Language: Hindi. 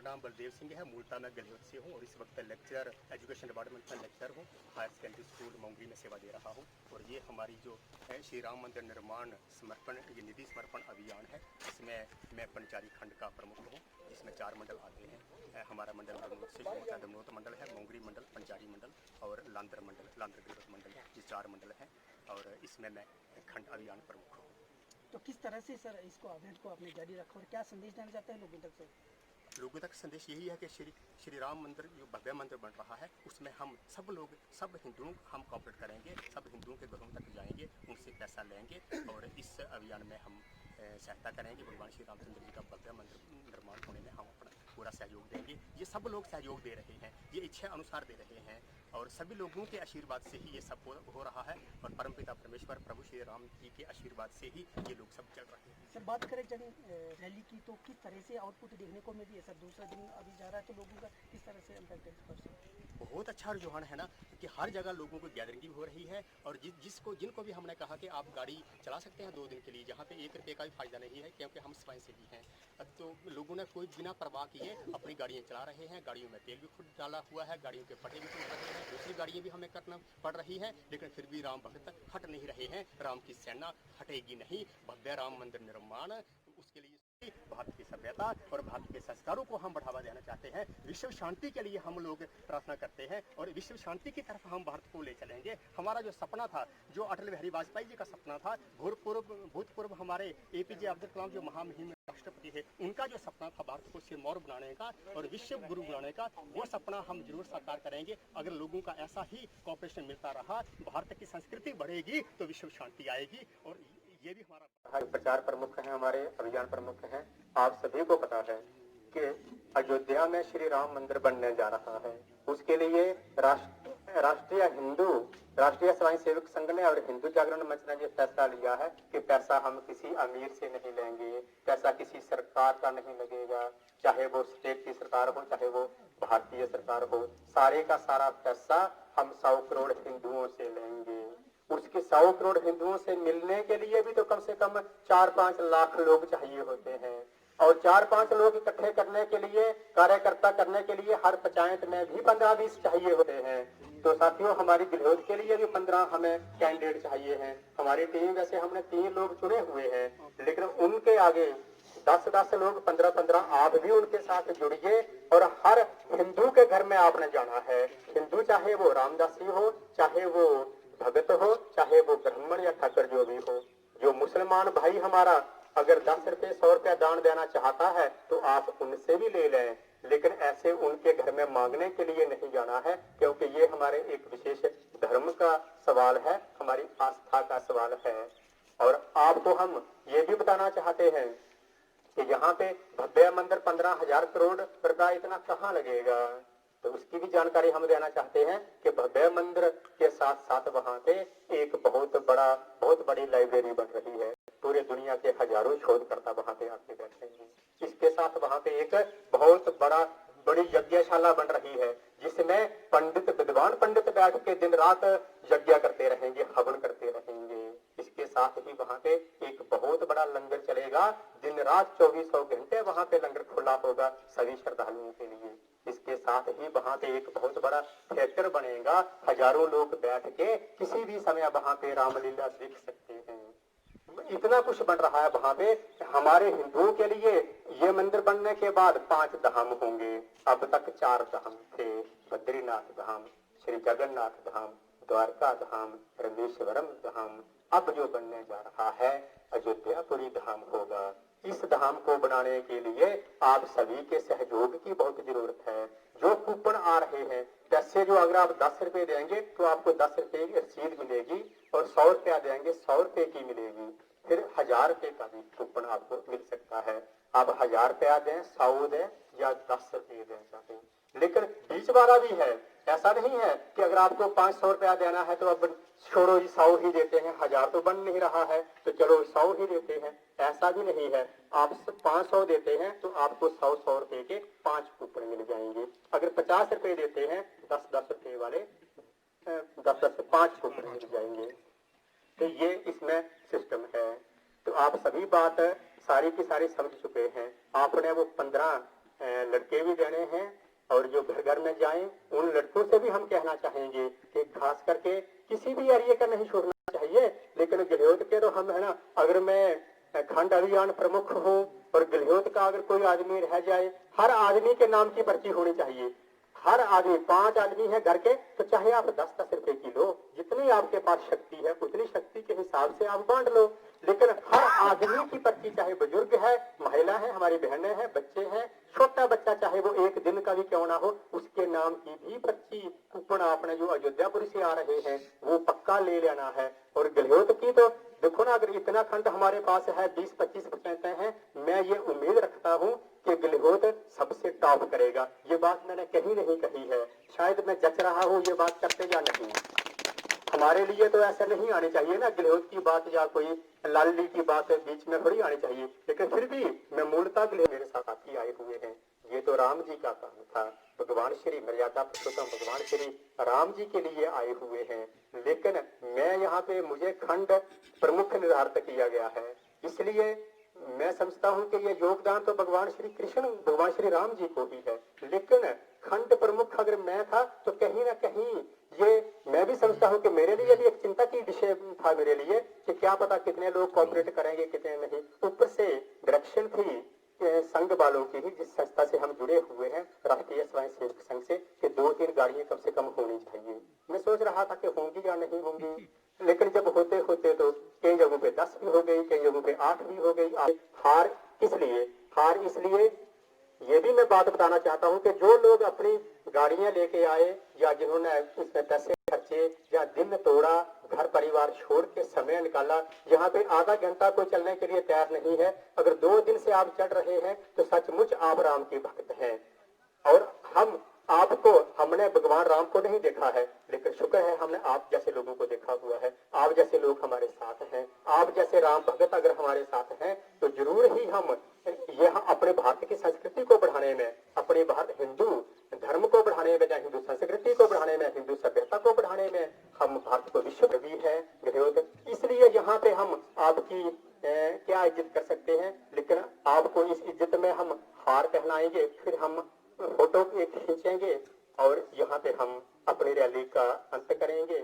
नाम बलदेव सिंह है। मूलतः मैं गहलोत से हूँ और इस वक्त लेक्चरर एजुकेशन डिपार्टमेंट में लेक्चर हूँ। हायर सेकेंडरी स्कूल मोंगरी में सेवा दे रहा हूँ। और ये हमारी जो है श्री राम मंदिर निर्माण समर्पण ये निधि समर्पण अभियान है। इसमें मैं पंचारी खंड का प्रमुख हूँ, जिसमें 4 मंडल आते हैं। हमारा मंडल दमनोत से शुरू होता है। दमनोत मंडल है, मोंगरी मंडल, पंचारी मंडल और लांदर मंडल, लांदर गिरवत मंडल, ये 4 मंडल हैं। और इसमें मैं खंड अभियान प्रमुख हूँ। तो किस तरह से सर इसको अभियान को आपने जारी रखा और क्या संदेश देना चाहते हैं लोगों तक सर? लोगों तक संदेश यही है कि श्री राम मंदिर जो भव्य मंदिर बन रहा है उसमें हम सब लोग, सब हिंदुओं हम कॉपरेट करेंगे, सब हिंदुओं के घरों तक जाएंगे, उनसे पैसा लेंगे और इस अभियान में हम सहायता करेंगे। भगवान श्री रामचंद्र जी का भव्य मंदिर निर्माण होने में हम अपना पूरा सहयोग देंगे। ये सब लोग सहयोग दे रहे हैं, ये इच्छा अनुसार दे रहे हैं और सभी लोगों के आशीर्वाद से ही ये सब हो रहा है। और परमपिता परमेश्वर प्रभु श्री राम जी के आशीर्वाद से ही ये लोग सब चल रहे हैं। सर बात करें जन रैली की तो किस तरह से आउटपुट देखने को मिली है सर? दूसरा दिन अभी जा रहा है तो लोगों का किस तरह से इम्पैक्ट है इस पर? बहुत अच्छा रुझान है ना कि हर जगह लोगों को गैदरिंग भी हो रही है। और जिनको भी हमने कहा कि आप गाड़ी चला सकते हैं 2 दिन के लिए, जहाँ पे 1 रुपये का भी फायदा नहीं है क्योंकि हम स्वयंसेवी हैं। तो लोगों ने कोई बिना परवाह किए अपनी गाड़ियाँ चला रहे हैं। गाड़ियों में तेल भी खुद डाला हुआ है, गाड़ियों के पटे भी खुद रहे हैं, दूसरी गाड़ियाँ भी हमें करना पड़ रही है। लेकिन फिर भी राम भक्त हट नहीं रहे हैं। राम की सेना हटेगी नहीं। भव्य राम मंदिर निर्माण, उसके लिए भारत की सभ्यता और भारत के संस्कारों को हम बढ़ावा देना चाहते हैं। विश्व शांति के लिए हम लोग प्रार्थना करते हैं और विश्व शांति की तरफ हम भारत को ले चलेंगे। हमारा जो सपना था, जो अटल बिहारी वाजपेयी जी का सपना था, भूतपूर्व हमारे APJ अब्दुल कलाम जो महामहिम राष्ट्रपति है, उनका जो सपना था भारत को सिरमौर बनाने का और विश्व गुरु बनाने का, वो सपना हम जरूर साकार करेंगे। अगर लोगों का ऐसा ही कॉपरेशन मिलता रहा, भारत की संस्कृति बढ़ेगी तो विश्व शांति आएगी। और ये भी हमारा प्रचार प्रमुख है, हमारे अभियान प्रमुख हैं। आप सभी को पता है कि अयोध्या में श्री राम मंदिर बनने जा रहा है। उसके लिए राष्ट्रीय स्वयं सेवक संघ ने और हिंदू जागरण मंच ने ये फैसला लिया है कि पैसा हम किसी अमीर से नहीं लेंगे, पैसा किसी सरकार का नहीं लगेगा, चाहे वो स्टेट की सरकार हो चाहे वो भारतीय सरकार हो, सारे का सारा पैसा हम 100 करोड़ हिंदुओं से लेंगे। उसके 100 करोड़ हिंदुओं से मिलने के लिए भी तो कम से कम 4-5 लाख लोग चाहिए होते हैं और 4-5 लोग इकट्ठे करने के लिए, कार्यकर्ता करने के लिए हर पंचायत में भी 15-20 चाहिए होते हैं। तो साथियों, हमारी गहलोत के लिए भी 15 हमें कैंडिडेट चाहिए हैं। हमारी टीम वैसे हमने 3 लोग चुने हुए हैं, लेकिन उनके आगे 10-10 लोग, 15-15 आप भी उनके साथ जुड़िए और हर हिंदू के घर में आपने जाना है। हिंदू चाहे वो रामदासी हो, चाहे वो भगत हो, चाहे वो ब्राह्मण या ठाकर जो भी हो। जो मुसलमान भाई हमारा अगर 10 रुपए 100 रुपया दान देना चाहता है तो आप उनसे भी ले लें, लेकिन ऐसे उनके घर में मांगने के लिए नहीं जाना है, क्योंकि ये हमारे एक विशेष धर्म का सवाल है, हमारी आस्था का सवाल है। और आपको हम ये भी बताना चाहते हैं कि यहाँ पे भव्य मंदिर 15,000 करोड़ रुपया इतना कहाँ लगेगा, तो उसकी भी जानकारी हम देना चाहते हैं कि भव्य मंदिर के साथ साथ वहाँ पे एक बहुत बड़ी लाइब्रेरी बन रही है। पूरे दुनिया के हजारों शोधकर्ता वहाँ पे आके बैठे हैं। इसके साथ वहाँ पे एक बहुत बड़ी यज्ञशाला बन रही है, जिसमें विद्वान पंडित बैठ के दिन रात यज्ञ करते रहेंगे, हवन करते रहेंगे। इसके साथ ही वहाँ पे एक बहुत बड़ा लंगर चलेगा, दिन रात 24 घंटे वहाँ पे लंगर खुला होगा सभी श्रद्धालुओं के लिए। इसके साथ ही वहाँ पे एक बहुत बड़ा थिएटर बनेगा, हजारों लोग बैठ के किसी भी समय वहाँ पे रामलीला देख सकते हैं। इतना कुछ बन रहा है वहाँ पे। हमारे हिंदुओं के लिए ये मंदिर बनने के बाद 5 धाम होंगे। अब तक 4 धाम थे, बद्रीनाथ धाम, श्री जगन्नाथ धाम, द्वारका धाम, रामेश्वरम धाम। अब जो बनने जा रहा है अयोध्यापुरी धाम होगा। इस धाम को बनाने के लिए आप सभी के सहयोग की बहुत जरूरत है। जो कूपन आ रहे हैं, जैसे जो अगर आप 10 रुपए देंगे तो आपको 10 रुपए की रसीद मिलेगी और 100 रुपया देंगे 100 रुपए की मिलेगी। फिर 1000 रुपए का भी कूपन आपको मिल सकता है। आप 1000 रुपया दें, 100 दें या 10 रुपये दें चाहे, लेकिन बीच वाला भी है। ऐसा नहीं है कि अगर आपको 500 रुपया देना है तो अब छोड़ो 100 ही देते हैं, 1000 तो बन नहीं रहा है तो चलो 100 ही देते हैं, ऐसा भी नहीं है। आप 500 देते हैं तो आपको 100 रुपए के 5 कूपन मिल जाएंगे। अगर 50 रुपए देते हैं 10 रुपए वाले 10 5 कूपन मिल जाएंगे। तो ये इसमें सिस्टम है। तो आप सभी बात सारी की सारी समझ चुके हैं। आपने वो 15 लड़के भी देने हैं और जो घर घर में जाएं उन लड़कों से भी हम कहना चाहेंगे कि खास करके किसी भी एरिया का नहीं छोड़ना चाहिए। लेकिन गहलोत के तो हम है ना, अगर मैं खंड अभियान प्रमुख हूँ और गहलोत का अगर कोई आदमी रह जाए, हर आदमी के नाम की पर्ची होनी चाहिए। हर आदमी, 5 आदमी है घर के, तो चाहे आप 10-10 रुपए की लो, जितनी आपके पास शक्ति है उतनी शक्ति के हिसाब से आप बांट लो। लेकिन हर आदमी की पर्ची, चाहे बुजुर्ग है, महिला है, हमारी बहनें हैं, बच्चे हैं, छोटा बच्चा चाहे वो 1 दिन का भी क्यों ना हो, उसके नाम की भी पर्ची कूपन आपने जो अयोध्यापुर से आ रहे हैं वो पक्का ले लेना है। और गहलोत की तो देखो ना, अगर इतना खंड हमारे पास है, 20-25% है, मैं ये उम्मीद रखता हूँ कि गहलोत सबसे टॉप करेगा। ये बात मैंने कहीं नहीं कही है, शायद मैं जच रहा हूँ ये बात करते या नहीं। हमारे लिए तो ऐसा नहीं आनी चाहिए ना, गहलोत की बात या कोई लाली की बात बीच में थोड़ी आनी चाहिए। लेकिन फिर भी मैं मूलतः गहलोत मेरे साथ साथी आए हुए हैं, ये तो राम जी का काम था, भगवान श्री मर्यादा पुरुषोत्तम भगवान श्री राम जी के लिए आए हुए हैं। लेकिन मैं यहाँ पे, मुझे खंड प्रमुख निर्धारित किया गया है, इसलिए मैं समझता हूँ कि ये योगदान तो भगवान श्री कृष्ण, भगवान श्री राम जी को ही है। लेकिन खंड प्रमुख अगर मैं था तो कहीं ना कहीं ये मैं भी समझता हूँ कि मेरे लिए भी एक चिंता की विषय था मेरे लिए कि क्या पता कितने लोग कॉपरेट करेंगे कितने नहीं। ऊपर से डायरेक्शन थी संघ वालों की ही, जिस संस्था से हम जुड़े हुए हैं, राष्ट्रीय स्वयंसेवक संघ से, कि 2-3 गाड़ियां कम से कम होनी चाहिए। मैं सोच रहा था कि होंगी या नहीं होंगी, लेकिन जब होते होते तो कई जगहों पे 10 भी हो गई, कई जगहों पे 8 भी हो गई। हार किस लिए? हार इसलिए, ये भी मैं बात बताना चाहता हूँ कि जो लोग अपनी गाड़ियां लेके आए या जिन्होंने उसमें पैसे खर्चे या दिन तोड़ा, घर परिवार छोड़ के समय निकाला, यहाँ पे आधा घंटा कोई चलने के लिए तैयार नहीं है, अगर 2 दिन से आप चढ़ रहे हैं तो सचमुच आप राम के भक्त हैं। और हमने भगवान राम को नहीं देखा है, लेकिन शुक्र है हमने आप जैसे लोगों को देखा हुआ है। आप जैसे लोग हमारे साथ हैं, आप जैसे राम भगत अगर हमारे साथ हैं तो जरूर ही हम यह अपने भारत की संस्कृति को बढ़ाने में, अपने भारत हिंदू धर्म को बढ़ाने में, हिंदू संस्कृति को बढ़ाने में, हिंदू सभ्यता को बढ़ाने में हम भारत को विश्व कवि है गहलोत। इसलिए यहाँ पे हम आपकी क्या इज्जत कर सकते हैं, लेकिन आपको इस इज्जत में हम हार कहलाएंगे, फिर हम फोटो खींचेंगे और यहाँ पे हम अपनी रैली का अंत करेंगे।